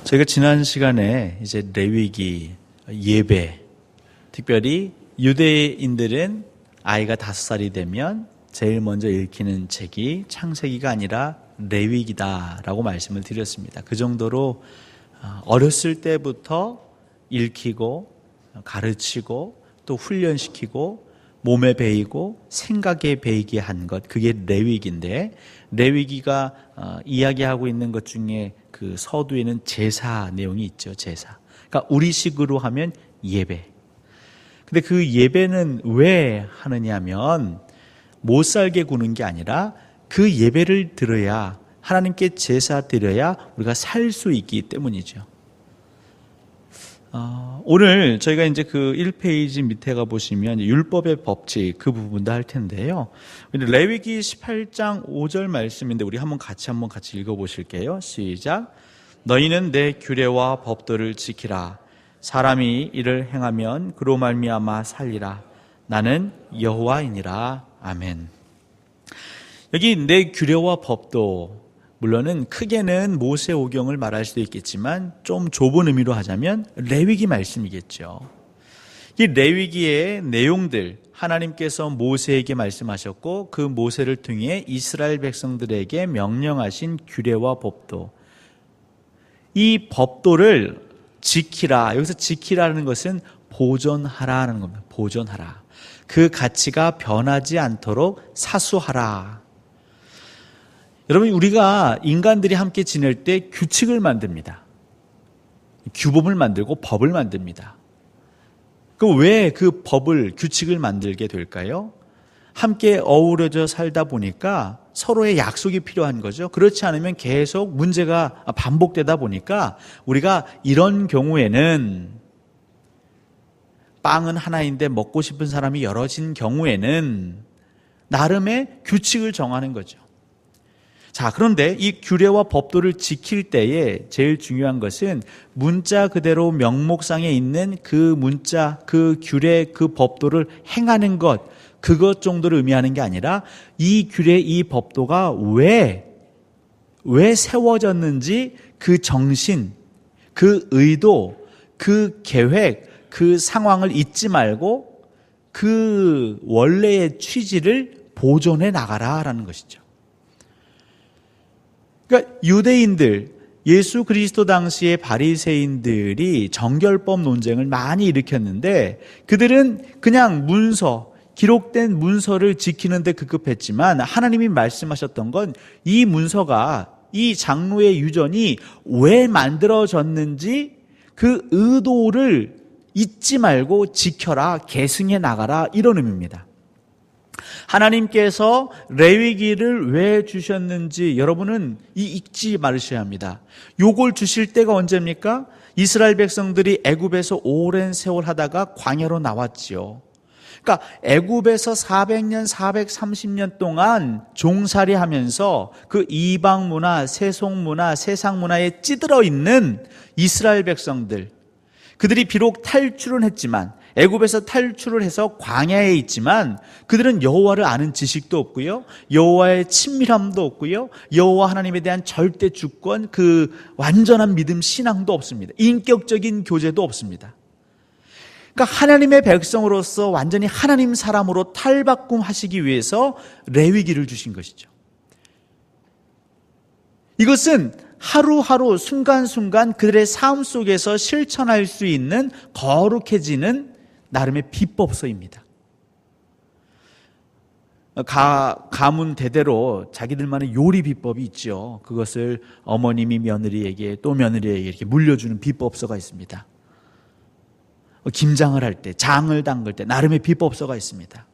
저희가 지난 시간에 이제 레위기 예배, 특별히 유대인들은 아이가 5살이 되면 제일 먼저 읽히는 책이 창세기가 아니라 레위기다라고 말씀을 드렸습니다. 그 정도로 어렸을 때부터 읽히고 가르치고 또 훈련시키고 몸에 배이고 생각에 배이게 한 것, 그게 레위기인데, 레위기가 이야기하고 있는 것 중에 그 서두에는 제사 내용이 있죠. 제사. 그러니까 우리식으로 하면 예배. 근데 그 예배는 왜 하느냐 하면 못 살게 구는 게 아니라 그 예배를 드려야, 하나님께 제사 드려야 우리가 살 수 있기 때문이죠. 오늘 저희가 이제 그 1페이지 밑에 가보시면 율법의 법칙 그 부분도 할 텐데요. 레위기 18장 5절 말씀인데 우리 한번 같이 읽어보실게요. 시작. 너희는 내 규례와 법도를 지키라. 사람이 이를 행하면 그로 말미암아 살리라. 나는 여호와이니라. 아멘. 여기 내 규례와 법도, 물론은 크게는 모세오경을 말할 수도 있겠지만 좀 좁은 의미로 하자면 레위기 말씀이겠죠. 이 레위기의 내용들, 하나님께서 모세에게 말씀하셨고 그 모세를 통해 이스라엘 백성들에게 명령하신 규례와 법도, 이 법도를 지키라. 여기서 지키라는 것은 보존하라는 겁니다. 보존하라. 그 가치가 변하지 않도록 사수하라. 여러분, 우리가 인간들이 함께 지낼 때 규칙을 만듭니다. 규범을 만들고 법을 만듭니다. 왜 그 법을, 규칙을 만들게 될까요? 함께 어우러져 살다 보니까 서로의 약속이 필요한 거죠. 그렇지 않으면 계속 문제가 반복되다 보니까 우리가 이런 경우에는, 빵은 하나인데 먹고 싶은 사람이 여럿인 경우에는 나름의 규칙을 정하는 거죠. 자, 그런데 이 규례와 법도를 지킬 때에 제일 중요한 것은 문자 그대로 명목상에 있는 그 문자, 그 규례, 그 법도를 행하는 것, 그것 정도를 의미하는 게 아니라 이 규례, 이 법도가 왜 세워졌는지 그 정신, 그 의도, 그 계획, 그 상황을 잊지 말고 그 원래의 취지를 보존해 나가라라는 것이죠. 그러니까 유대인들, 예수 그리스도 당시의 바리새인들이 정결법 논쟁을 많이 일으켰는데 그들은 그냥 문서, 기록된 문서를 지키는 데 급급했지만 하나님이 말씀하셨던 건 이 문서가, 이 장로의 유전이 왜 만들어졌는지 그 의도를 잊지 말고 지켜라, 계승해 나가라, 이런 의미입니다. 하나님께서 레위기를 왜 주셨는지 여러분은 잊지 말으셔야 합니다. 요걸 주실 때가 언제입니까? 이스라엘 백성들이 애굽에서 오랜 세월 하다가 광야로 나왔지요. 그러니까 애굽에서 400년, 430년 동안 종살이 하면서 그 이방 문화, 세속 문화, 세상 문화에 찌들어 있는 이스라엘 백성들, 그들이 비록 탈출은 했지만, 애굽에서 탈출을 해서 광야에 있지만 그들은 여호와를 아는 지식도 없고요, 여호와의 친밀함도 없고요, 여호와 하나님에 대한 절대 주권, 그 완전한 믿음, 신앙도 없습니다. 인격적인 교제도 없습니다. 그러니까 하나님의 백성으로서 완전히 하나님 사람으로 탈바꿈하시기 위해서 레위기를 주신 것이죠. 이것은 하루하루 순간순간 그들의 삶 속에서 실천할 수 있는 거룩해지는 나름의 비법서입니다. 가문 대대로 자기들만의 요리 비법이 있죠. 그것을 어머님이 며느리에게, 또 며느리에게 이렇게 물려주는 비법서가 있습니다. 김장을 할 때, 장을 담글 때 나름의 비법서가 있습니다.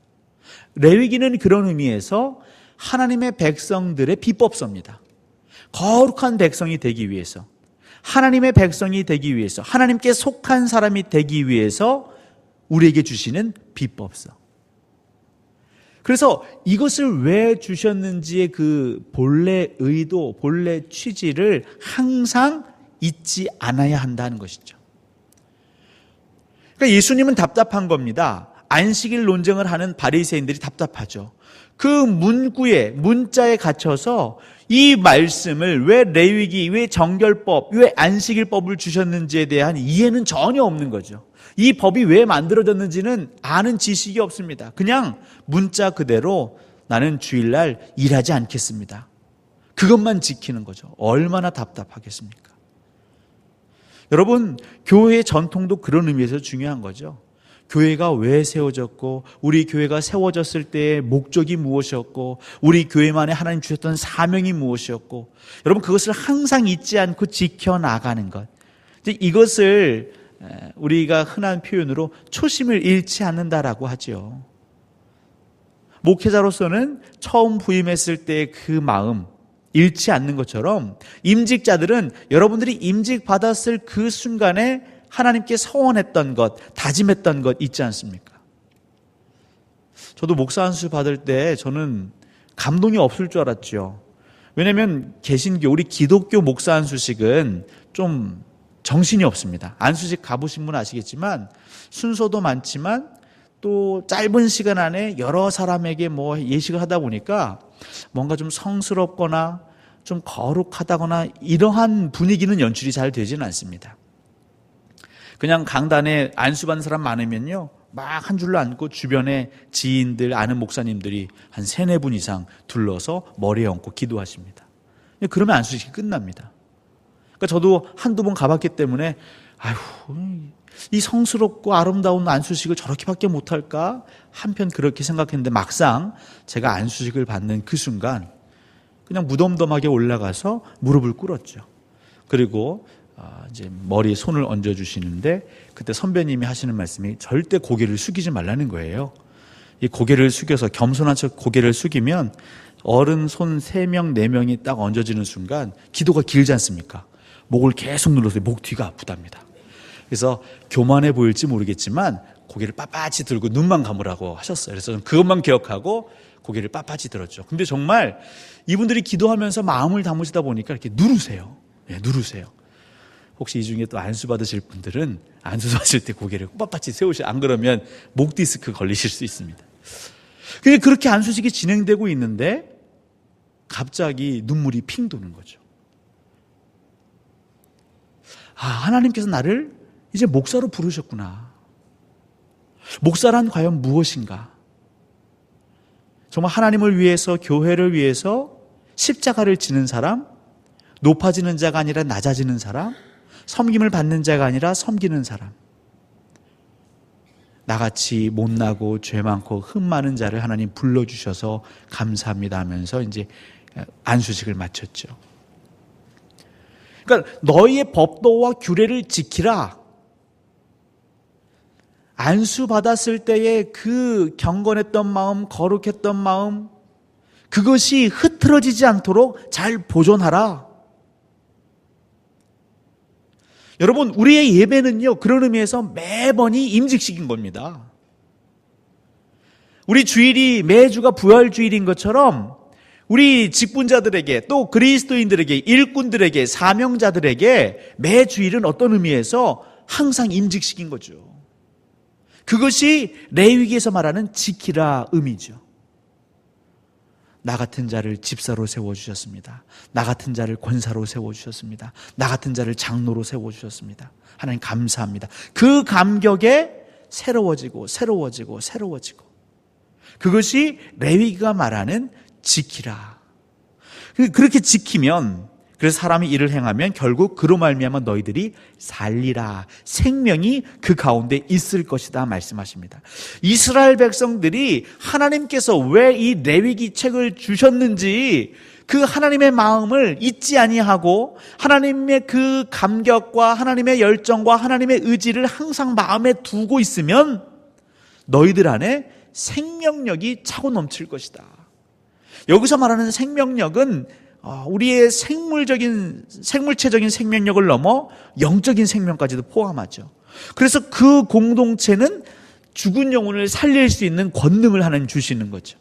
레위기는 그런 의미에서 하나님의 백성들의 비법서입니다. 거룩한 백성이 되기 위해서, 하나님의 백성이 되기 위해서, 하나님께 속한 사람이 되기 위해서 우리에게 주시는 비법서. 그래서 이것을 왜 주셨는지의 그 본래 의도, 본래 취지를 항상 잊지 않아야 한다는 것이죠. 그러니까 예수님은 답답한 겁니다. 안식일 논쟁을 하는 바리새인들이 답답하죠. 그 문구에, 문자에 갇혀서 이 말씀을 왜 레위기, 왜 정결법, 왜 안식일법을 주셨는지에 대한 이해는 전혀 없는 거죠. 이 법이 왜 만들어졌는지는 아는 지식이 없습니다. 그냥 문자 그대로 나는 주일날 일하지 않겠습니다. 그것만 지키는 거죠. 얼마나 답답하겠습니까? 여러분, 교회의 전통도 그런 의미에서 중요한 거죠. 교회가 왜 세워졌고, 우리 교회가 세워졌을 때의 목적이 무엇이었고, 우리 교회만에 하나님 주셨던 사명이 무엇이었고, 여러분 그것을 항상 잊지 않고 지켜나가는 것. 이것을 우리가 흔한 표현으로 초심을 잃지 않는다라고 하죠. 목회자로서는 처음 부임했을 때의 그 마음 잃지 않는 것처럼 임직자들은 여러분들이 임직 받았을 그 순간에 하나님께 서원했던 것, 다짐했던 것 있지 않습니까? 저도 목사 안수 받을 때 저는 감동이 없을 줄 알았죠. 왜냐하면 개신교, 우리 기독교 목사 안수식은 좀 정신이 없습니다. 안수식 가보신 분 아시겠지만 순서도 많지만 또 짧은 시간 안에 여러 사람에게 예식을 하다 보니까 뭔가 좀 성스럽거나 좀 거룩하다거나 이러한 분위기는 연출이 잘 되지는 않습니다. 그냥 강단에 안수받는 사람 많으면요, 막 한 줄로 앉고 주변에 지인들, 아는 목사님들이 한 3-4분 이상 둘러서 머리에 얹고 기도하십니다. 그러면 안수식이 끝납니다. 그러니까 저도 한두 번 가봤기 때문에 이 성스럽고 아름다운 안수식을 저렇게밖에 못할까? 한편 그렇게 생각했는데 막상 제가 안수식을 받는 그 순간 그냥 무덤덤하게 올라가서 무릎을 꿇었죠. 그리고 이제 머리에 손을 얹어주시는데 그때 선배님이 하시는 말씀이 절대 고개를 숙이지 말라는 거예요. 이 고개를 숙여서 겸손한 척 고개를 숙이면 어른 손 3명, 4명이 딱 얹어지는 순간 기도가 길지 않습니까? 목을 계속 눌러서 목 뒤가 아프답니다. 그래서 교만해 보일지 모르겠지만 고개를 빳빳이 들고 눈만 감으라고 하셨어요. 그래서 저는 그것만 기억하고 고개를 빳빳이 들었죠. 근데 정말 이분들이 기도하면서 마음을 담으시다 보니까 이렇게 누르세요. 누르세요. 혹시 이 중에 또 안수 받으실 분들은 안수 받으실 때 고개를 빳빳이 세우시, 안 그러면 목 디스크 걸리실 수 있습니다. 근데 그렇게 안수식이 진행되고 있는데 갑자기 눈물이 핑 도는 거죠. 하나님께서 나를 이제 목사로 부르셨구나. 목사란 과연 무엇인가? 정말 하나님을 위해서, 교회를 위해서 십자가를 지는 사람, 높아지는 자가 아니라 낮아지는 사람, 섬김을 받는 자가 아니라 섬기는 사람, 나같이 못나고 죄 많고 흠 많은 자를 하나님 불러주셔서 감사합니다 하면서 이제 안수식을 마쳤죠. 그러니까 너희의 법도와 규례를 지키라. 안수 받았을 때의 그 경건했던 마음, 거룩했던 마음, 그것이 흐트러지지 않도록 잘 보존하라. 여러분, 우리의 예배는요, 그런 의미에서 매번이 임직식인 겁니다. 우리 주일이 매주가 부활주일인 것처럼 우리 직분자들에게, 또 그리스도인들에게, 일꾼들에게, 사명자들에게 매주일은 어떤 의미에서 항상 임직식인 거죠. 그것이 레위기에서 말하는 지키라 의미죠. 나 같은 자를 집사로 세워주셨습니다. 나 같은 자를 권사로 세워주셨습니다. 나 같은 자를 장로로 세워주셨습니다. 하나님 감사합니다. 그 감격에 새로워지고 새로워지고 새로워지고, 그것이 레위기가 말하는 지키라. 그렇게 지키면, 그래서 사람이 이를 행하면 결국 그로 말미암아 너희들이 살리라. 생명이 그 가운데 있을 것이다 말씀하십니다. 이스라엘 백성들이 하나님께서 왜 이 레위기 책을 주셨는지 그 하나님의 마음을 잊지 아니하고 하나님의 그 감격과 하나님의 열정과 하나님의 의지를 항상 마음에 두고 있으면 너희들 안에 생명력이 차고 넘칠 것이다. 여기서 말하는 생명력은 우리의 생물체적인 생명력을 넘어 영적인 생명까지도 포함하죠. 그래서 그 공동체는 죽은 영혼을 살릴 수 있는 권능을 하나님 주시는 거죠.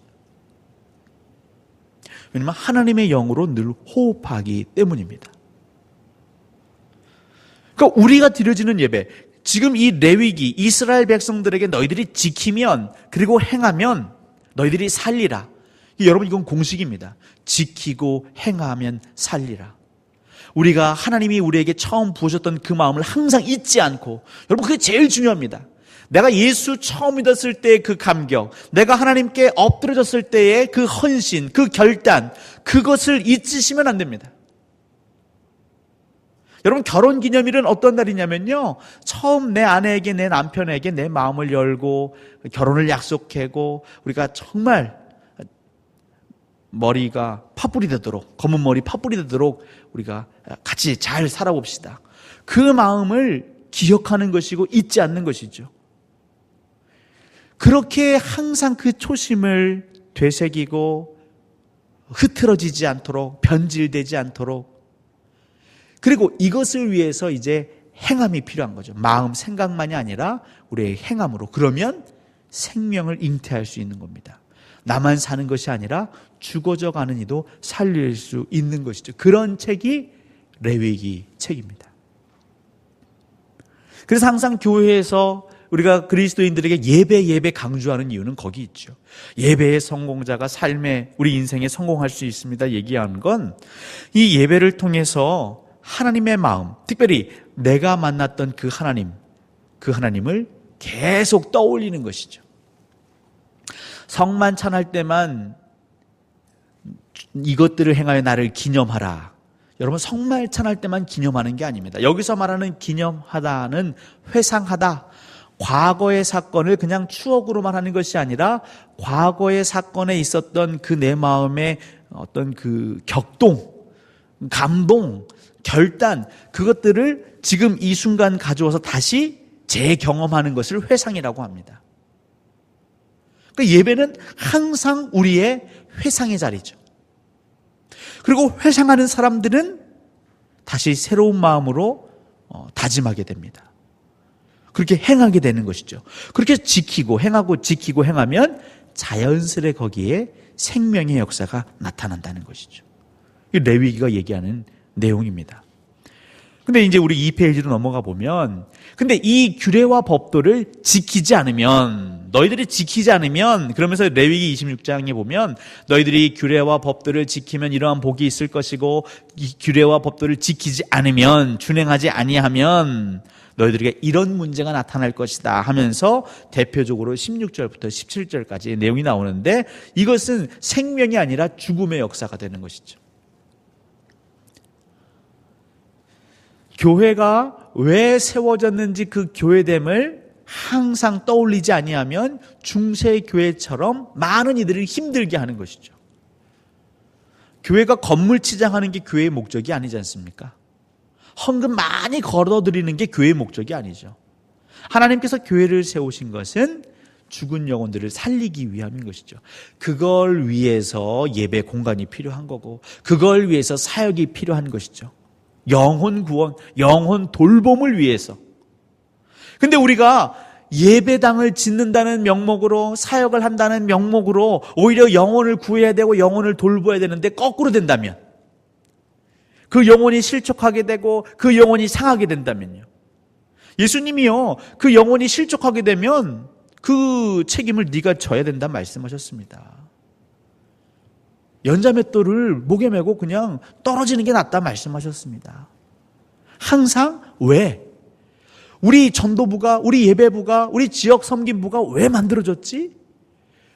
왜냐하면 하나님의 영으로 늘 호흡하기 때문입니다. 그러니까 우리가 드려지는 예배, 지금 이 레위기, 이스라엘 백성들에게 너희들이 지키면, 그리고 행하면 너희들이 살리라. 여러분, 이건 공식입니다. 지키고 행하면 살리라. 우리가 하나님이 우리에게 처음 부으셨던 그 마음을 항상 잊지 않고, 여러분, 그게 제일 중요합니다. 내가 예수 처음 믿었을 때의 그 감격, 내가 하나님께 엎드려졌을 때의 그 헌신, 그 결단, 그것을 잊으시면 안 됩니다. 여러분, 결혼기념일은 어떤 날이냐면요, 처음 내 아내에게, 내 남편에게 내 마음을 열고 결혼을 약속하고, 우리가 정말 머리가 파뿌리 되도록, 검은 머리 파뿌리 되도록 우리가 같이 잘 살아봅시다. 그 마음을 기억하는 것이고 잊지 않는 것이죠. 그렇게 항상 그 초심을 되새기고 흐트러지지 않도록, 변질되지 않도록, 그리고 이것을 위해서 이제 행함이 필요한 거죠. 마음, 생각만이 아니라 우리의 행함으로. 그러면 생명을 잉태할 수 있는 겁니다. 나만 사는 것이 아니라 죽어져 가는 이도 살릴 수 있는 것이죠. 그런 책이 레위기 책입니다. 그래서 항상 교회에서 우리가 그리스도인들에게 예배 강조하는 이유는 거기 있죠. 예배의 성공자가 삶의, 우리 인생에 성공할 수 있습니다 얘기하는 건, 이 예배를 통해서 하나님의 마음, 특별히 내가 만났던 그 하나님을 계속 떠올리는 것이죠. 성만 찬할 때만 이것들을 행하여 나를 기념하라. 여러분, 성만 찬할 때만 기념하는 게 아닙니다. 여기서 말하는 기념하다는 회상하다, 과거의 사건을 그냥 추억으로만 하는 것이 아니라 과거의 사건에 있었던 그 내 마음의 어떤 그 격동, 감동, 결단, 그것들을 지금 이 순간 가져와서 다시 재경험하는 것을 회상이라고 합니다. 그러니까 예배는 항상 우리의 회상의 자리죠. 그리고 회상하는 사람들은 다시 새로운 마음으로 다짐하게 됩니다. 그렇게 행하게 되는 것이죠. 그렇게 지키고 행하면 자연스레 거기에 생명의 역사가 나타난다는 것이죠. 이 레위기가 얘기하는 내용입니다. 근데 이제 우리 2페이지로 넘어가 보면, 근데 이 규례와 법도를 너희들이 지키지 않으면, 그러면서 레위기 26장에 보면 너희들이 규례와 법도를 지키면 이러한 복이 있을 것이고, 이 규례와 법도를 지키지 않으면, 준행하지 아니하면 너희들에게 이런 문제가 나타날 것이다 하면서 대표적으로 16절부터 17절까지 내용이 나오는데, 이것은 생명이 아니라 죽음의 역사가 되는 것이죠. 교회가 왜 세워졌는지 그 교회됨을 항상 떠올리지 아니하면 중세교회처럼 많은 이들을 힘들게 하는 것이죠. 교회가 건물 치장하는 게 교회의 목적이 아니지 않습니까? 헌금 많이 걸어드리는 게 교회의 목적이 아니죠. 하나님께서 교회를 세우신 것은 죽은 영혼들을 살리기 위함인 것이죠. 그걸 위해서 예배 공간이 필요한 거고, 그걸 위해서 사역이 필요한 것이죠. 영혼 구원, 영혼 돌봄을 위해서. 근데 우리가 예배당을 짓는다는 명목으로, 사역을 한다는 명목으로 오히려 영혼을 구해야 되고 영혼을 돌봐야 되는데 거꾸로 된다면, 그 영혼이 실족하게 되고 그 영혼이 상하게 된다면요, 예수님이요, 그 영혼이 실족하게 되면 그 책임을 네가 져야 된다 말씀하셨습니다. 연자맷돌을 목에 메고 그냥 떨어지는 게 낫다 말씀하셨습니다. 항상 왜? 우리 전도부가, 우리 예배부가, 우리 지역 섬김부가 왜 만들어졌지?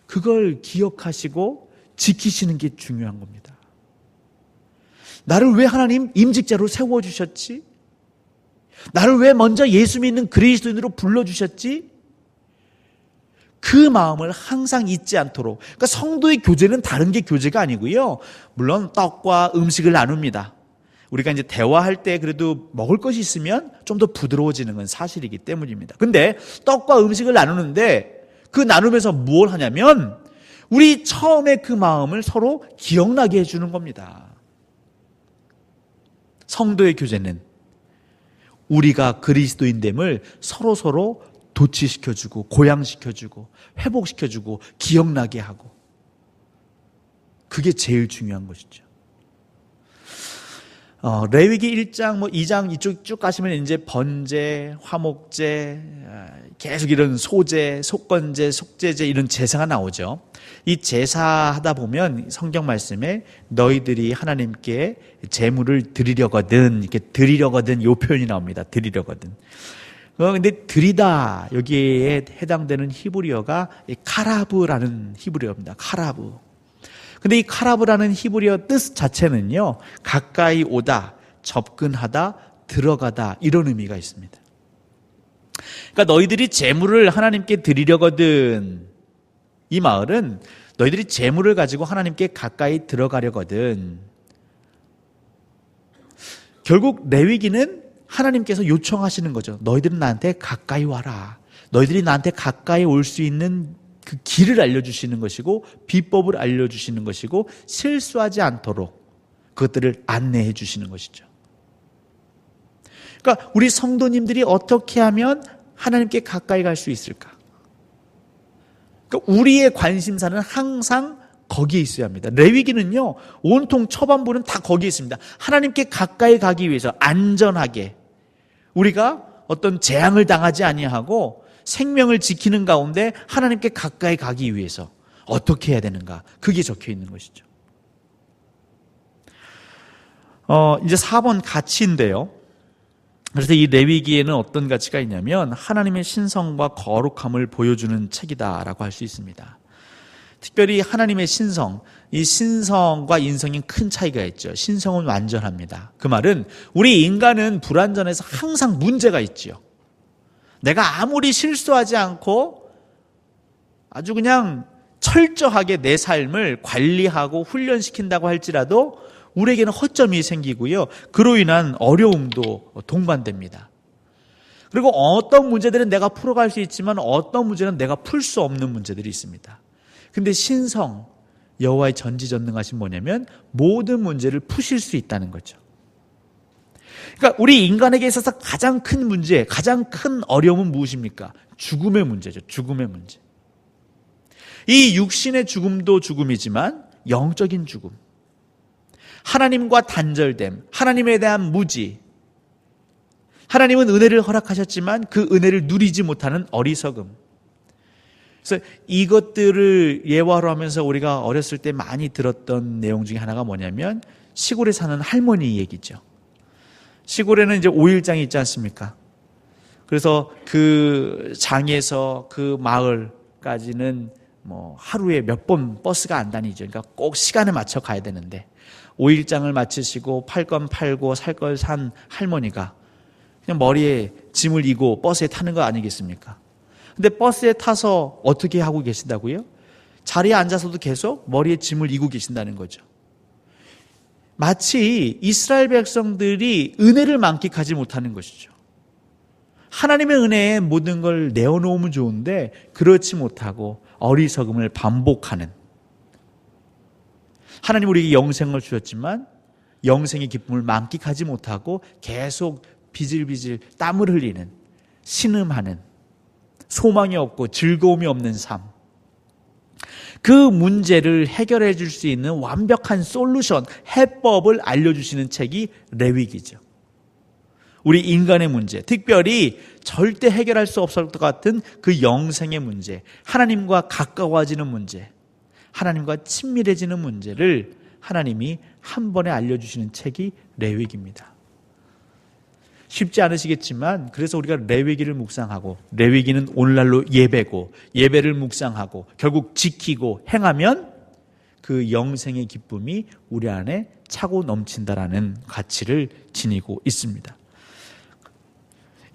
그걸 기억하시고 지키시는 게 중요한 겁니다. 나를 왜 하나님 임직자로 세워주셨지? 나를 왜 먼저 예수 믿는 그리스도인으로 불러주셨지? 그 마음을 항상 잊지 않도록. 그러니까 성도의 교제는 다른 게 교제가 아니고요, 물론 떡과 음식을 나눕니다. 우리가 이제 대화할 때 그래도 먹을 것이 있으면 좀 더 부드러워지는 건 사실이기 때문입니다. 근데 떡과 음식을 나누는데 그 나누면서 무엇을 하냐면 우리 처음에 그 마음을 서로 기억나게 해주는 겁니다. 성도의 교제는 우리가 그리스도인됨을 서로 도취시켜주고 고양시켜주고 회복시켜주고 기억나게 하고, 그게 제일 중요한 것이죠. 레위기 1장, 2장 이쪽 쭉 가시면 이제 번제, 화목제, 계속 이런 소제, 속건제, 속제제 이런 제사가 나오죠. 이 제사하다 보면 성경 말씀에 너희들이 하나님께 제물을 드리려거든, 이렇게 드리려거든 이 표현이 나옵니다. 드리려거든. 근데 드리다 여기에 해당되는 히브리어가 카라브라는 히브리어입니다. 카라브. 근데 이 카라브라는 히브리어 뜻 자체는요, 가까이 오다, 접근하다, 들어가다 이런 의미가 있습니다. 그러니까 너희들이 제물을 하나님께 드리려거든, 이 말은 너희들이 제물을 가지고 하나님께 가까이 들어가려거든. 결국 레위기는 하나님께서 요청하시는 거죠. 너희들은 나한테 가까이 와라. 너희들이 나한테 가까이 올 수 있는 그 길을 알려주시는 것이고 비법을 알려주시는 것이고 실수하지 않도록 그것들을 안내해 주시는 것이죠. 그러니까 우리 성도님들이 어떻게 하면 하나님께 가까이 갈 수 있을까? 그러니까 우리의 관심사는 항상 거기에 있어야 합니다. 레위기는요, 온통 초반부는 다 거기에 있습니다. 하나님께 가까이 가기 위해서 안전하게 우리가 어떤 재앙을 당하지 아니하고 생명을 지키는 가운데 하나님께 가까이 가기 위해서 어떻게 해야 되는가, 그게 적혀 있는 것이죠. 이제 4번 가치인데요. 그래서 이 레위기에는 어떤 가치가 있냐면 하나님의 신성과 거룩함을 보여주는 책이다라고 할 수 있습니다. 특별히 하나님의 신성, 이 신성과 인성이 큰 차이가 있죠. 신성은 완전합니다. 그 말은 우리 인간은 불완전해서 항상 문제가 있지요. 내가 아무리 실수하지 않고 아주 그냥 철저하게 내 삶을 관리하고 훈련시킨다고 할지라도 우리에게는 허점이 생기고요. 그로 인한 어려움도 동반됩니다. 그리고 어떤 문제들은 내가 풀어갈 수 있지만 어떤 문제는 내가 풀 수 없는 문제들이 있습니다. 근데 신성, 여호와의 전지전능하신 뭐냐면 모든 문제를 푸실 수 있다는 거죠. 그러니까 우리 인간에게 있어서 가장 큰 문제, 가장 큰 어려움은 무엇입니까? 죽음의 문제죠. 죽음의 문제. 이 육신의 죽음도 죽음이지만 영적인 죽음, 하나님과 단절됨, 하나님에 대한 무지, 하나님은 은혜를 허락하셨지만 그 은혜를 누리지 못하는 어리석음. 그래서 이것들을 예화로 하면서 우리가 어렸을 때 많이 들었던 내용 중에 하나가 뭐냐면 시골에 사는 할머니 얘기죠. 시골에는 이제 5일장이 있지 않습니까? 그래서 그 장에서 그 마을까지는 하루에 몇 번 버스가 안 다니죠. 그러니까 꼭 시간에 맞춰 가야 되는데 5일장을 마치시고 팔 건 팔고 살 걸 산 할머니가 그냥 머리에 짐을 이고 버스에 타는 거 아니겠습니까? 근데 버스에 타서 어떻게 하고 계신다고요? 자리에 앉아서도 계속 머리에 짐을 이고 계신다는 거죠. 마치 이스라엘 백성들이 은혜를 만끽하지 못하는 것이죠. 하나님의 은혜에 모든 걸 내어놓으면 좋은데 그렇지 못하고 어리석음을 반복하는, 하나님 우리에게 영생을 주셨지만 영생의 기쁨을 만끽하지 못하고 계속 비질비질 땀을 흘리는, 신음하는, 소망이 없고 즐거움이 없는 삶, 그 문제를 해결해 줄 수 있는 완벽한 솔루션, 해법을 알려주시는 책이 레위기죠. 우리 인간의 문제, 특별히 절대 해결할 수 없을 것 같은 그 영생의 문제, 하나님과 가까워지는 문제, 하나님과 친밀해지는 문제를 하나님이 한 번에 알려주시는 책이 레위기입니다. 쉽지 않으시겠지만 그래서 우리가 레위기를 묵상하고, 레위기는 오늘날로 예배고, 예배를 묵상하고 결국 지키고 행하면 그 영생의 기쁨이 우리 안에 차고 넘친다라는 가치를 지니고 있습니다.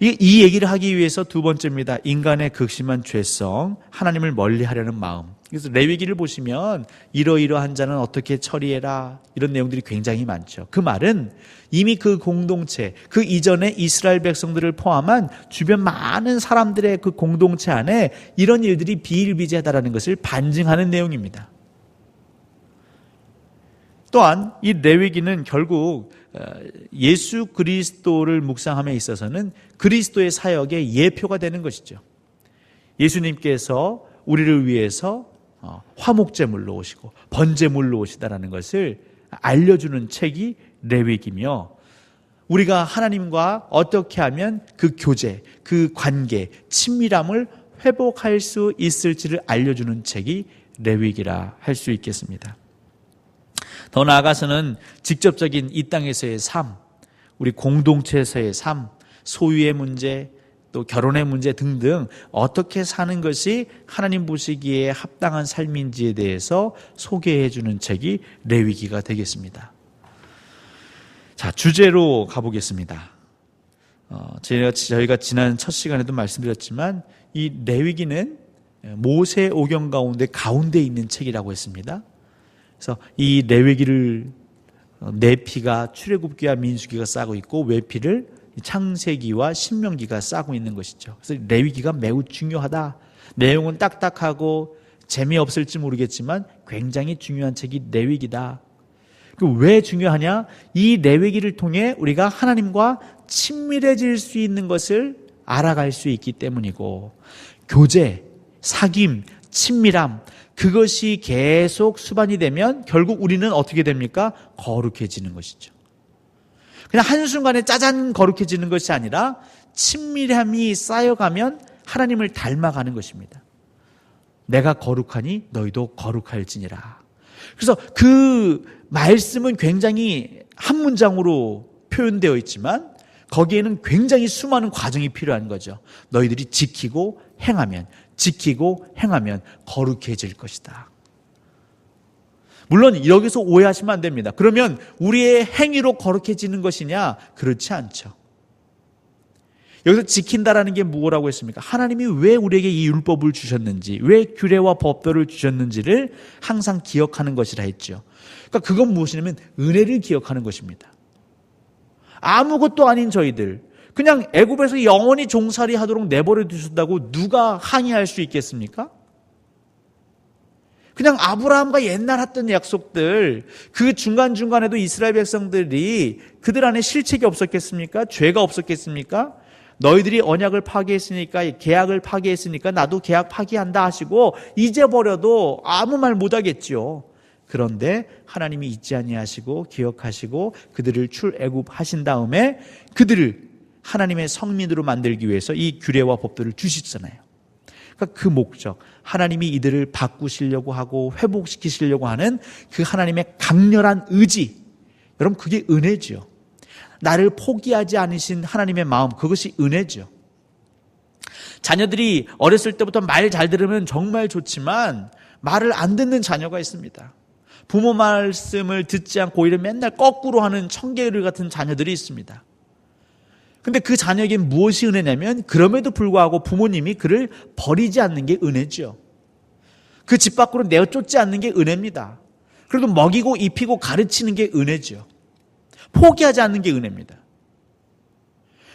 이 얘기를 하기 위해서 두 번째입니다. 인간의 극심한 죄성, 하나님을 멀리하려는 마음. 그래서 레위기를 보시면 이러이러한 자는 어떻게 처리해라, 이런 내용들이 굉장히 많죠. 그 말은 이미 그 공동체, 그 이전에 이스라엘 백성들을 포함한 주변 많은 사람들의 그 공동체 안에 이런 일들이 비일비재하다는 것을 반증하는 내용입니다. 또한 이 레위기는 결국 예수 그리스도를 묵상함에 있어서는 그리스도의 사역의 예표가 되는 것이죠. 예수님께서 우리를 위해서 화목제물로 오시고 번제물로 오시다라는 것을 알려주는 책이 레위기며, 우리가 하나님과 어떻게 하면 그 교제, 그 관계, 친밀함을 회복할 수 있을지를 알려주는 책이 레위기라 할 수 있겠습니다. 더 나아가서는 직접적인 이 땅에서의 삶, 우리 공동체에서의 삶, 소유의 문제, 또 결혼의 문제 등등 어떻게 사는 것이 하나님 보시기에 합당한 삶인지에 대해서 소개해 주는 책이 레위기가 되겠습니다. 자, 주제로 가보겠습니다. 저희가 지난 첫 시간에도 말씀드렸지만 이 레위기는 모세 오경 가운데 있는 책이라고 했습니다. 그래서 이 레위기를 내피가 출애굽기와 민수기가 싸고 있고 외피를 창세기와 신명기가 싸고 있는 것이죠. 그래서 레위기가 매우 중요하다. 내용은 딱딱하고 재미없을지 모르겠지만 굉장히 중요한 책이 레위기다. 왜 중요하냐? 이 레위기를 통해 우리가 하나님과 친밀해질 수 있는 것을 알아갈 수 있기 때문이고, 교제, 사귐, 친밀함, 그것이 계속 수반이 되면 결국 우리는 어떻게 됩니까? 거룩해지는 것이죠. 그냥 한순간에 짜잔 거룩해지는 것이 아니라 친밀함이 쌓여가면 하나님을 닮아가는 것입니다. 내가 거룩하니 너희도 거룩할지니라. 그래서 그 말씀은 굉장히 한 문장으로 표현되어 있지만 거기에는 굉장히 수많은 과정이 필요한 거죠. 너희들이 지키고 행하면 거룩해질 것이다. 물론 여기서 오해하시면 안 됩니다. 그러면 우리의 행위로 거룩해지는 것이냐? 그렇지 않죠. 여기서 지킨다라는 게 뭐라고 했습니까? 하나님이 왜 우리에게 이 율법을 주셨는지, 왜 규례와 법도를 주셨는지를 항상 기억하는 것이라 했죠. 그러니까 그건 무엇이냐면 은혜를 기억하는 것입니다. 아무것도 아닌 저희들, 그냥 애굽에서 영원히 종살이 하도록 내버려 두셨다고 누가 항의할 수 있겠습니까? 그냥 아브라함과 옛날 했던 약속들, 그 중간중간에도 이스라엘 백성들이 그들 안에 실책이 없었겠습니까? 죄가 없었겠습니까? 너희들이 언약을 파기했으니까, 계약을 파기했으니까 나도 계약 파기한다 하시고 잊어버려도 아무 말 못하겠죠. 그런데 하나님이 잊지 아니하시고 기억하시고 그들을 출애굽하신 다음에 그들을 하나님의 성민으로 만들기 위해서 이 규례와 법도를 주시잖아요. 그러니까 그 목적, 하나님이 이들을 바꾸시려고 하고 회복시키시려고 하는 그 하나님의 강렬한 의지, 여러분 그게 은혜죠. 나를 포기하지 않으신 하나님의 마음, 그것이 은혜죠. 자녀들이 어렸을 때부터 말 잘 들으면 정말 좋지만 말을 안 듣는 자녀가 있습니다. 부모 말씀을 듣지 않고 오히려 맨날 거꾸로 하는 청개구리 같은 자녀들이 있습니다. 근데 그 자녀에겐 무엇이 은혜냐면 그럼에도 불구하고 부모님이 그를 버리지 않는 게 은혜죠. 그 집 밖으로 내어 쫓지 않는 게 은혜입니다. 그래도 먹이고 입히고 가르치는 게 은혜죠. 포기하지 않는 게 은혜입니다.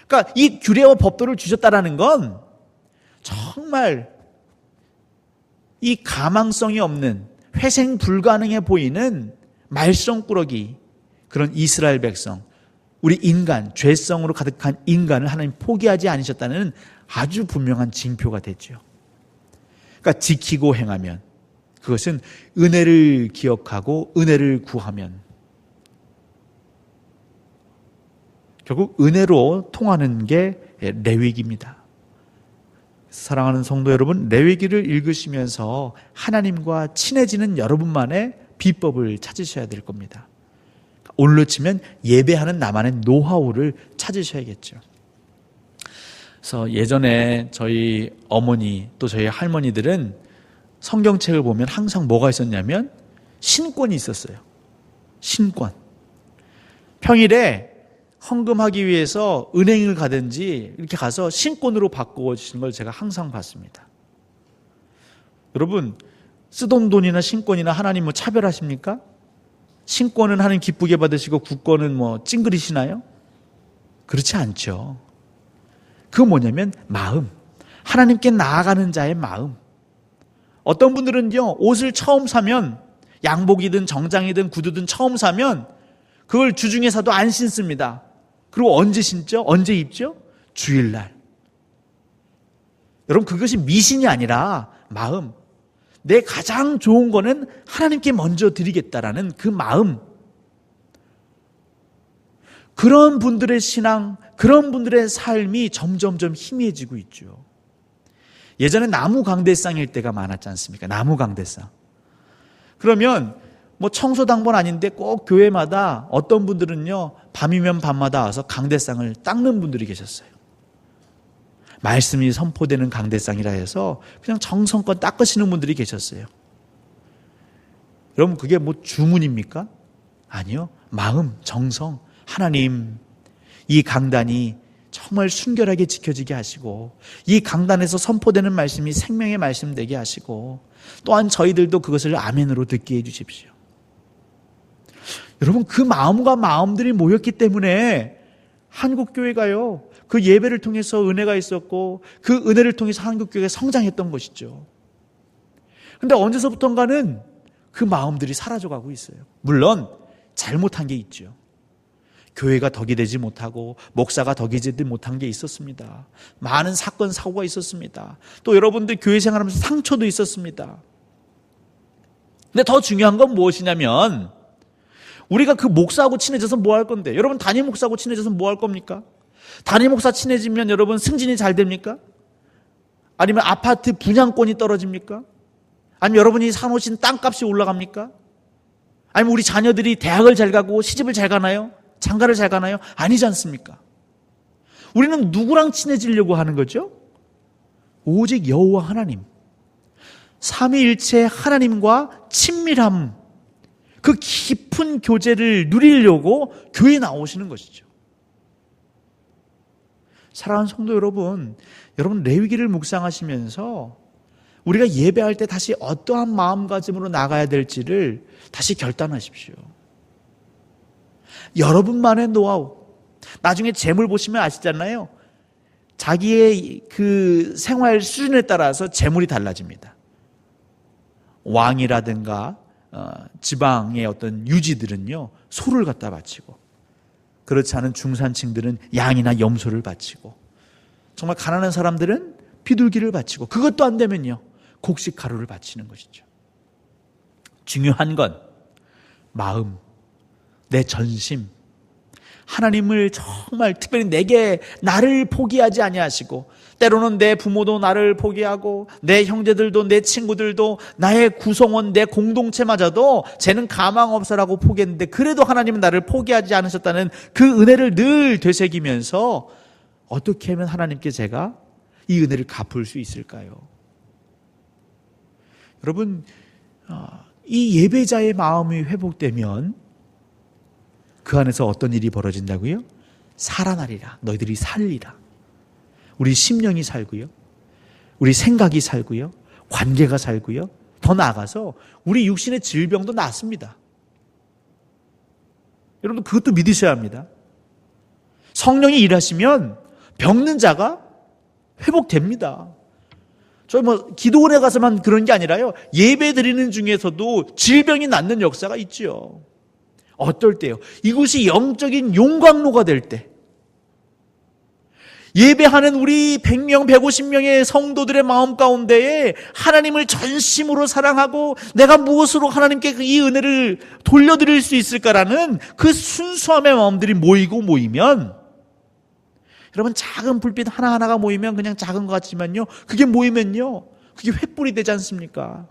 그러니까 이 규례와 법도를 주셨다라는 건 정말 이 가망성이 없는 회생 불가능해 보이는 말썽꾸러기, 그런 이스라엘 백성, 우리 인간, 죄성으로 가득한 인간을 하나님 포기하지 않으셨다는 아주 분명한 징표가 되죠. 그러니까 지키고 행하면, 그것은 은혜를 기억하고 은혜를 구하면, 결국 은혜로 통하는 게 레위기입니다. 사랑하는 성도 여러분, 레위기를 읽으시면서 하나님과 친해지는 여러분만의 비법을 찾으셔야 될 겁니다. 오늘로 치면 예배하는 나만의 노하우를 찾으셔야겠죠. 그래서 예전에 저희 어머니 또 저희 할머니들은 성경책을 보면 항상 뭐가 있었냐면 신권이 있었어요. 신권. 평일에 헌금하기 위해서 은행을 가든지 이렇게 가서 신권으로 바꿔주시는 걸 제가 항상 봤습니다. 여러분, 쓰던 돈이나 신권이나 하나님 뭐 차별하십니까? 신권은 하나님 기쁘게 받으시고 국권은 뭐 찡그리시나요? 그렇지 않죠. 그건 뭐냐면 마음, 하나님께 나아가는 자의 마음. 어떤 분들은요, 옷을 처음 사면, 양복이든 정장이든 구두든 처음 사면 그걸 주중에 사도 안 신습니다. 그리고 언제 신죠? 언제 입죠? 주일날. 여러분, 그것이 미신이 아니라 마음. 내 가장 좋은 거는 하나님께 먼저 드리겠다라는 그 마음. 그런 분들의 신앙, 그런 분들의 삶이 점점점 희미해지고 있죠. 예전에 나무 강대상일 때가 많았지 않습니까? 나무 강대상. 그러면 뭐 청소당번 아닌데 꼭 교회마다 어떤 분들은요, 밤이면 밤마다 와서 강대상을 닦는 분들이 계셨어요. 말씀이 선포되는 강대상이라 해서 그냥 정성껏 닦으시는 분들이 계셨어요. 여러분, 그게 뭐 주문입니까? 아니요. 마음, 정성. 하나님, 이 강단이 정말 순결하게 지켜지게 하시고, 이 강단에서 선포되는 말씀이 생명의 말씀 되게 하시고, 또한 저희들도 그것을 아멘으로 듣게 해 주십시오. 여러분, 그 마음과 마음들이 모였기 때문에 한국교회가요, 그 예배를 통해서 은혜가 있었고, 그 은혜를 통해서 한국교회가 성장했던 것이죠. 그런데 언제서부턴가는 그 마음들이 사라져가고 있어요. 물론 잘못한 게 있죠. 교회가 덕이 되지 못하고 목사가 덕이 되지 못한 게 있었습니다. 많은 사건 사고가 있었습니다. 또 여러분들 교회 생활하면서 상처도 있었습니다. 근데 더 중요한 건 무엇이냐면, 우리가 그 목사하고 친해져서 뭐 할 건데, 여러분 담임 목사하고 친해져서 뭐 할 겁니까? 담임 목사 친해지면 여러분 승진이 잘 됩니까? 아니면 아파트 분양권이 떨어집니까? 아니면 여러분이 사놓으신 땅값이 올라갑니까? 아니면 우리 자녀들이 대학을 잘 가고 시집을 잘 가나요? 장가를 잘 가나요? 아니지 않습니까? 우리는 누구랑 친해지려고 하는 거죠? 오직 여호와 하나님, 삼위일체 하나님과 친밀함, 그 깊은 교제를 누리려고 교회에 나오시는 것이죠. 사랑하는 성도 여러분, 여러분 레위기를 묵상하시면서 우리가 예배할 때 다시 어떠한 마음가짐으로 나가야 될지를 다시 결단하십시오. 여러분만의 노하우, 나중에 재물 보시면 아시잖아요. 자기의 그 생활 수준에 따라서 재물이 달라집니다. 왕이라든가 지방의 어떤 유지들은요, 소를 갖다 바치고, 그렇지 않은 중산층들은 양이나 염소를 바치고, 정말 가난한 사람들은 비둘기를 바치고, 그것도 안 되면요, 곡식 가루를 바치는 것이죠. 중요한 건 마음, 내 전심, 하나님을 정말 특별히 내게 나를 포기하지 아니하시고, 때로는 내 부모도 나를 포기하고 내 형제들도 내 친구들도 나의 구성원 내 공동체마저도 쟤는 가망 없어라고 포기했는데 그래도 하나님은 나를 포기하지 않으셨다는 그 은혜를 늘 되새기면서 어떻게 하면 하나님께 제가 이 은혜를 갚을 수 있을까요? 여러분, 이 예배자의 마음이 회복되면 그 안에서 어떤 일이 벌어진다고요? 살아나리라. 너희들이 살리라. 우리 심령이 살고요, 우리 생각이 살고요, 관계가 살고요, 더 나아가서 우리 육신의 질병도 낫습니다. 여러분, 그것도 믿으셔야 합니다. 성령이 일하시면 병든 자가 회복됩니다. 저희 기도원에 가서만 그런 게 아니라요, 예배 드리는 중에서도 질병이 낫는 역사가 있죠. 어떨 때요? 이곳이 영적인 용광로가 될 때, 예배하는 우리 100명, 150명의 성도들의 마음 가운데에 하나님을 전심으로 사랑하고 내가 무엇으로 하나님께 이 은혜를 돌려드릴 수 있을까라는 그 순수함의 마음들이 모이면, 여러분, 작은 불빛 하나하나가 모이면 그냥 작은 것 같지만요, 그게 모이면요, 그게 횃불이 되지 않습니까?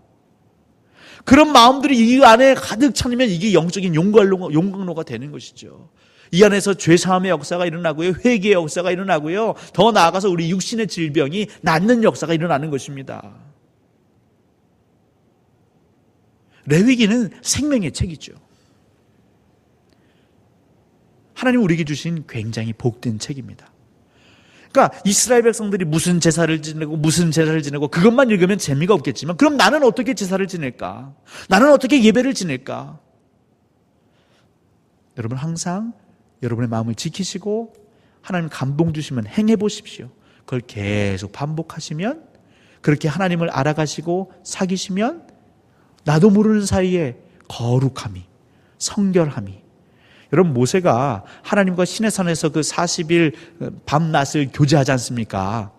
그런 마음들이 이 안에 가득 차면 이게 영적인 용광로가 되는 것이죠. 이 안에서 죄사함의 역사가 일어나고요, 회개의 역사가 일어나고요, 더 나아가서 우리 육신의 질병이 낫는 역사가 일어나는 것입니다. 레위기는 생명의 책이죠. 하나님 우리에게 주신 굉장히 복된 책입니다. 그러니까 이스라엘 백성들이 무슨 제사를 지내고 그것만 읽으면 재미가 없겠지만, 그럼 나는 어떻게 제사를 지낼까? 나는 어떻게 예배를 지낼까? 여러분, 항상 여러분의 마음을 지키시고 하나님 감동 주시면 행해 보십시오. 그걸 계속 반복하시면, 그렇게 하나님을 알아가시고 사귀시면 나도 모르는 사이에 거룩함이, 성결함이, 여러분, 모세가 하나님과 시내산에서 그 40일 밤낮을 교제하지 않습니까?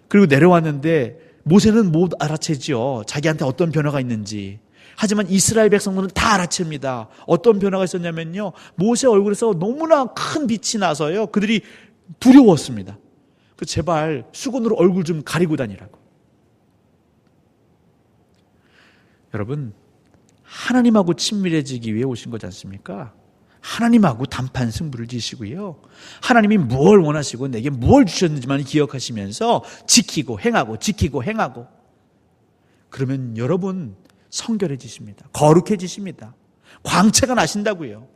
그리고 내려왔는데 모세는 못 알아채지요, 자기한테 어떤 변화가 있는지. 하지만 이스라엘 백성들은 다 알아챕니다. 어떤 변화가 있었냐면요, 모세 얼굴에서 너무나 큰 빛이 나서요, 그들이 두려웠습니다. 제발 수건으로 얼굴 좀 가리고 다니라고. 여러분, 하나님하고 친밀해지기 위해 오신 거지 않습니까? 하나님하고 단판 승부를 지시고요, 하나님이 무엇을 원하시고 내게 무엇을 주셨는지만 기억하시면서 지키고 행하고, 그러면 여러분 성결해지십니다. 거룩해지십니다. 광채가 나신다고요.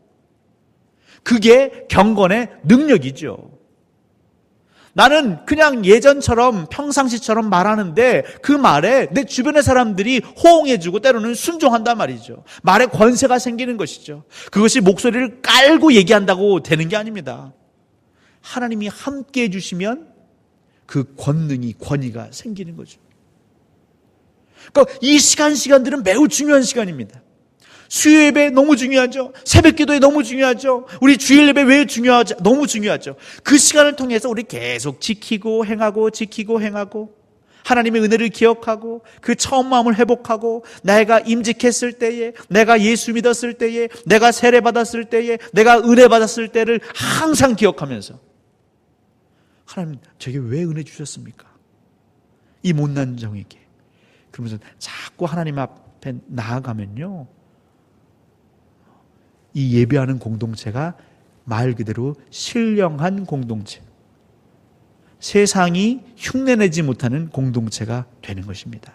그게 경건의 능력이죠. 나는 그냥 예전처럼 평상시처럼 말하는데 그 말에 내 주변의 사람들이 호응해주고 때로는 순종한단 말이죠. 말에 권세가 생기는 것이죠. 그것이 목소리를 깔고 얘기한다고 되는 게 아닙니다. 하나님이 함께 해주시면 그 권위가 생기는 거죠. 그러니까 이 시간들은 매우 중요한 시간입니다. 수요 예배 너무 중요하죠. 새벽 기도에 너무 중요하죠. 우리 주일 예배 왜 중요하죠? 너무 중요하죠. 그 시간을 통해서 우리 계속 지키고 행하고 하나님의 은혜를 기억하고 그 처음 마음을 회복하고, 내가 임직했을 때에, 내가 예수 믿었을 때에, 내가 세례 받았을 때에, 내가 은혜 받았을 때를 항상 기억하면서, 하나님 저에게 왜 은혜 주셨습니까? 이 못난 종에게. 그러면서 자꾸 하나님 앞에 나아가면요, 이 예배하는 공동체가 말 그대로 신령한 공동체, 세상이 흉내내지 못하는 공동체가 되는 것입니다.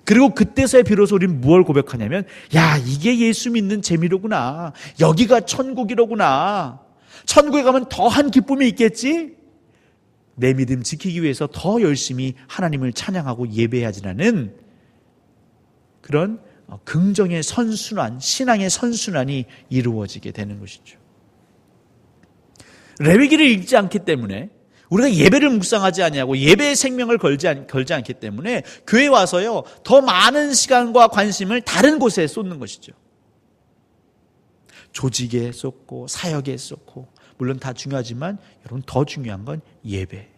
그리고 그때서야 비로소 우리는 무엇을 고백하냐면, 야, 이게 예수 믿는 재미로구나. 여기가 천국이로구나. 천국에 가면 더한 기쁨이 있겠지? 내 믿음 지키기 위해서 더 열심히 하나님을 찬양하고 예배하지라는 그런 긍정의 선순환, 신앙의 선순환이 이루어지게 되는 것이죠. 레위기를 읽지 않기 때문에, 우리가 예배를 묵상하지 아니하고 예배의 생명을 걸지 않기 때문에 교회에 와서요, 더 많은 시간과 관심을 다른 곳에 쏟는 것이죠. 조직에 쏟고 사역에 쏟고, 물론 다 중요하지만 여러분 더 중요한 건 예배예요.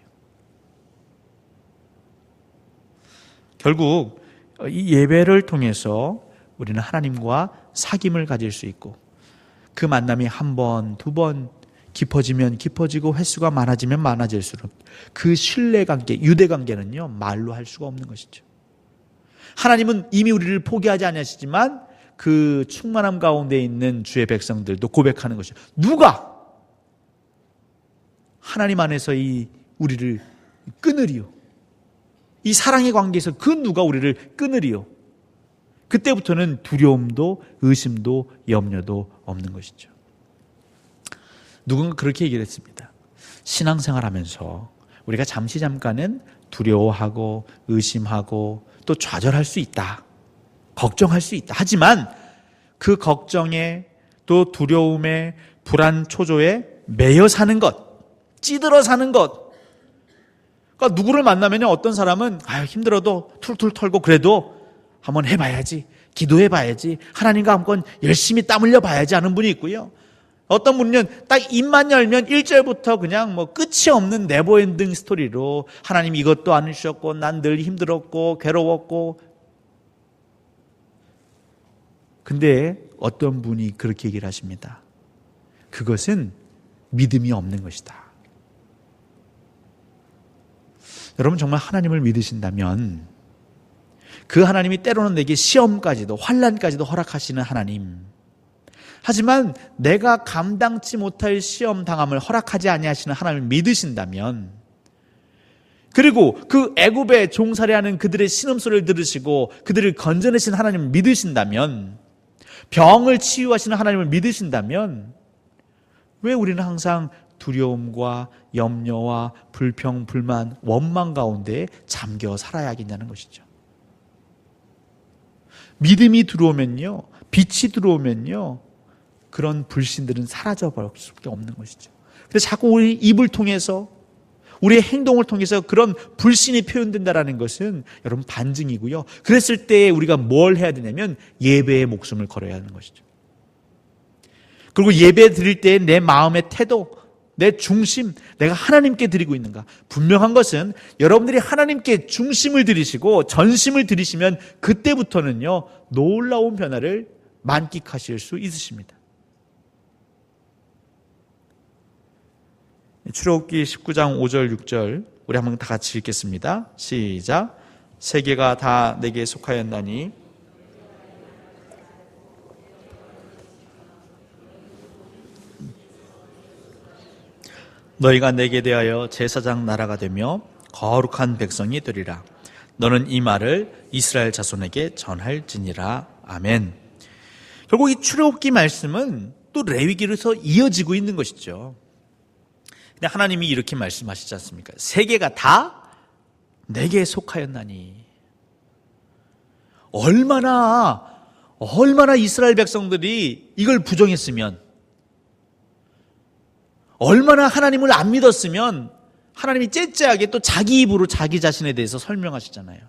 결국 이 예배를 통해서 우리는 하나님과 사귐을 가질 수 있고, 그 만남이 한 번, 두 번 깊어지면 깊어지고 횟수가 많아지면 많아질수록 그 신뢰관계, 유대관계는요, 말로 할 수가 없는 것이죠. 하나님은 이미 우리를 포기하지 않으시지만 그 충만함 가운데 있는 주의 백성들도 고백하는 것이죠. 누가 하나님 안에서 이 우리를 끊으리요? 이 사랑의 관계에서 그 누가 우리를 끊으리요? 그때부터는 두려움도 의심도 염려도 없는 것이죠. 누군가 그렇게 얘기를 했습니다. 신앙생활하면서 우리가 잠깐은 두려워하고 의심하고 또 좌절할 수 있다. 걱정할 수 있다. 하지만 그 걱정에 또 두려움에 불안 초조에 매여 사는 것, 찌들어 사는 것. 그러니까 누구를 만나면 어떤 사람은 힘들어도 툴툴 털고 그래도 한번 해봐야지, 기도해봐야지, 하나님과 한번 열심히 땀 흘려봐야지 하는 분이 있고요. 어떤 분은 딱 입만 열면 1절부터 그냥 끝이 없는 네버엔딩 스토리로 하나님 이것도 안 주셨고 난 늘 힘들었고 괴로웠고. 근데 어떤 분이 그렇게 얘기를 하십니다. 그것은 믿음이 없는 것이다. 여러분 정말 하나님을 믿으신다면 그 하나님이 때로는 내게 시험까지도 환난까지도 허락하시는 하나님, 하지만 내가 감당치 못할 시험 당함을 허락하지 아니하시는 하나님을 믿으신다면, 그리고 그 애굽에 종살이하는 그들의 신음소리를 들으시고 그들을 건져내신 하나님을 믿으신다면, 병을 치유하시는 하나님을 믿으신다면, 왜 우리는 항상 두려움과 염려와 불평, 불만, 원망 가운데 잠겨 살아야 하겠냐는 것이죠. 믿음이 들어오면요, 빛이 들어오면요, 그런 불신들은 사라져버릴 수밖에 없는 것이죠. 그래서 자꾸 우리 입을 통해서, 우리의 행동을 통해서 그런 불신이 표현된다는 것은 여러분 반증이고요. 그랬을 때 우리가 뭘 해야 되냐면 예배에 목숨을 걸어야 하는 것이죠. 그리고 예배 드릴 때 내 마음의 태도, 내 중심, 내가 하나님께 드리고 있는가? 분명한 것은 여러분들이 하나님께 중심을 드리시고 전심을 드리시면 그때부터는요, 놀라운 변화를 만끽하실 수 있으십니다. 출애굽기 19장 5절 6절 우리 한번 다 같이 읽겠습니다. 시작. 세계가 다 내게 속하였나니 너희가 내게 대하여 제사장 나라가 되며 거룩한 백성이 되리라. 너는 이 말을 이스라엘 자손에게 전할지니라. 아멘. 결국 이 출애굽기 말씀은 또 레위기로서 이어지고 있는 것이죠. 근데 하나님이 이렇게 말씀하시지 않습니까? 세계가 다 내게 속하였나니. 얼마나 이스라엘 백성들이 이걸 부정했으면, 얼마나 하나님을 안 믿었으면 하나님이 째째하게 또 자기 입으로 자기 자신에 대해서 설명하시잖아요.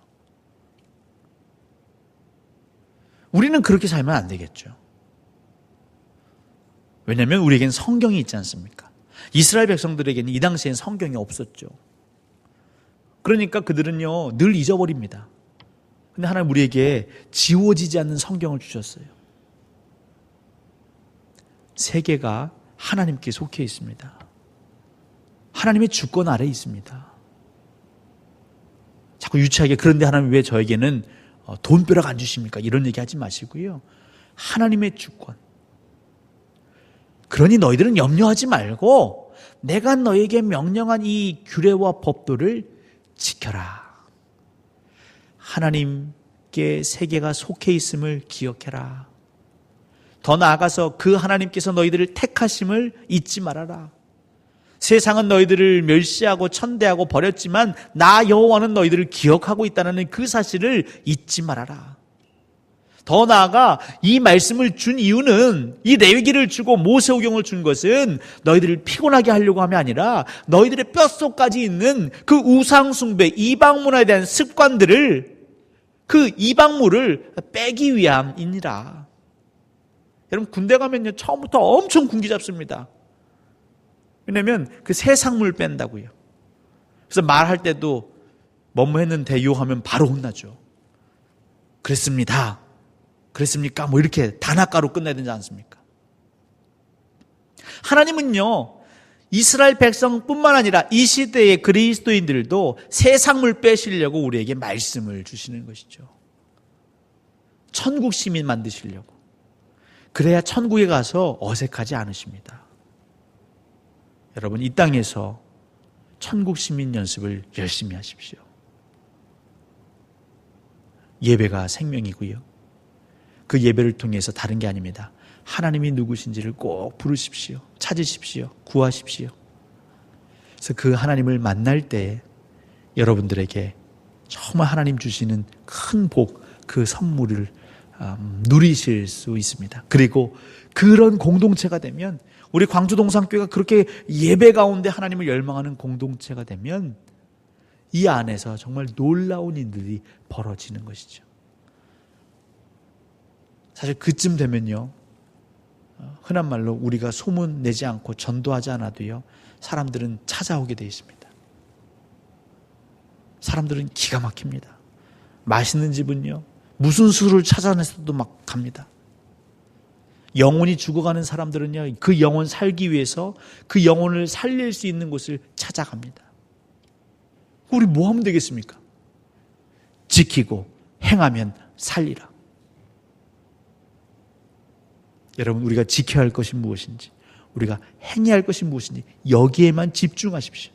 우리는 그렇게 살면 안 되겠죠. 왜냐하면 우리에겐 성경이 있지 않습니까? 이스라엘 백성들에게는 이 당시엔 성경이 없었죠. 그러니까 그들은요, 늘 잊어버립니다. 근데 하나님 우리에게 지워지지 않는 성경을 주셨어요. 세계가 하나님께 속해 있습니다. 하나님의 주권 아래에 있습니다. 자꾸 유치하게 그런데 하나님 왜 저에게는 돈벼락 안 주십니까? 이런 얘기 하지 마시고요. 하나님의 주권. 그러니 너희들은 염려하지 말고 내가 너에게 명령한 이 규례와 법도를 지켜라. 하나님께 세계가 속해 있음을 기억해라. 더 나아가서 그 하나님께서 너희들을 택하심을 잊지 말아라. 세상은 너희들을 멸시하고 천대하고 버렸지만 나 여호와는 너희들을 기억하고 있다는 그 사실을 잊지 말아라. 더 나아가 이 말씀을 준 이유는, 이 레위기를 주고 모세오경을 준 것은 너희들을 피곤하게 하려고 함이 아니라 너희들의 뼛속까지 있는 그 우상숭배, 이방문화에 대한 습관들을, 그 이방물을 빼기 위함이니라. 여러분 군대 가면요 처음부터 엄청 군기 잡습니다. 왜냐하면 그 세상물 뺀다고요. 그래서 말할 때도 뭐뭐 했는데요 하면 바로 혼나죠. 그랬습니다. 그랬습니까? 뭐 이렇게 단아가로 끝내야 되지 않습니까? 하나님은요 이스라엘 백성뿐만 아니라 이 시대의 그리스도인들도 세상물 빼시려고 우리에게 말씀을 주시는 것이죠. 천국 시민 만드시려고. 그래야 천국에 가서 어색하지 않으십니다. 여러분 이 땅에서 천국 시민 연습을 열심히 하십시오. 예배가 생명이고요. 그 예배를 통해서 다른 게 아닙니다. 하나님이 누구신지를 꼭 부르십시오. 찾으십시오. 구하십시오. 그래서 그 하나님을 만날 때 여러분들에게 정말 하나님 주시는 큰 복, 그 선물을 누리실 수 있습니다. 그리고 그런 공동체가 되면, 우리 광주동산교회가 그렇게 예배 가운데 하나님을 열망하는 공동체가 되면 이 안에서 정말 놀라운 일들이 벌어지는 것이죠. 사실 그쯤 되면요, 흔한 말로 우리가 소문 내지 않고 전도하지 않아도요, 사람들은 찾아오게 되어 있습니다. 사람들은 기가 막힙니다. 맛있는 집은요, 무슨 수를 찾아내서도 막 갑니다. 영혼이 죽어가는 사람들은요, 그 영혼 살기 위해서 그 영혼을 살릴 수 있는 곳을 찾아갑니다. 우리 뭐 하면 되겠습니까? 지키고 행하면 살리라. 여러분 우리가 지켜야 할 것이 무엇인지, 우리가 행해야 할 것이 무엇인지 여기에만 집중하십시오.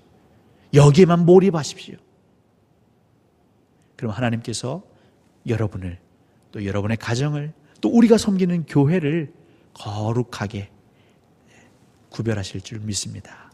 여기에만 몰입하십시오. 그럼 하나님께서 여러분을, 또 여러분의 가정을, 또 우리가 섬기는 교회를 거룩하게 구별하실 줄 믿습니다.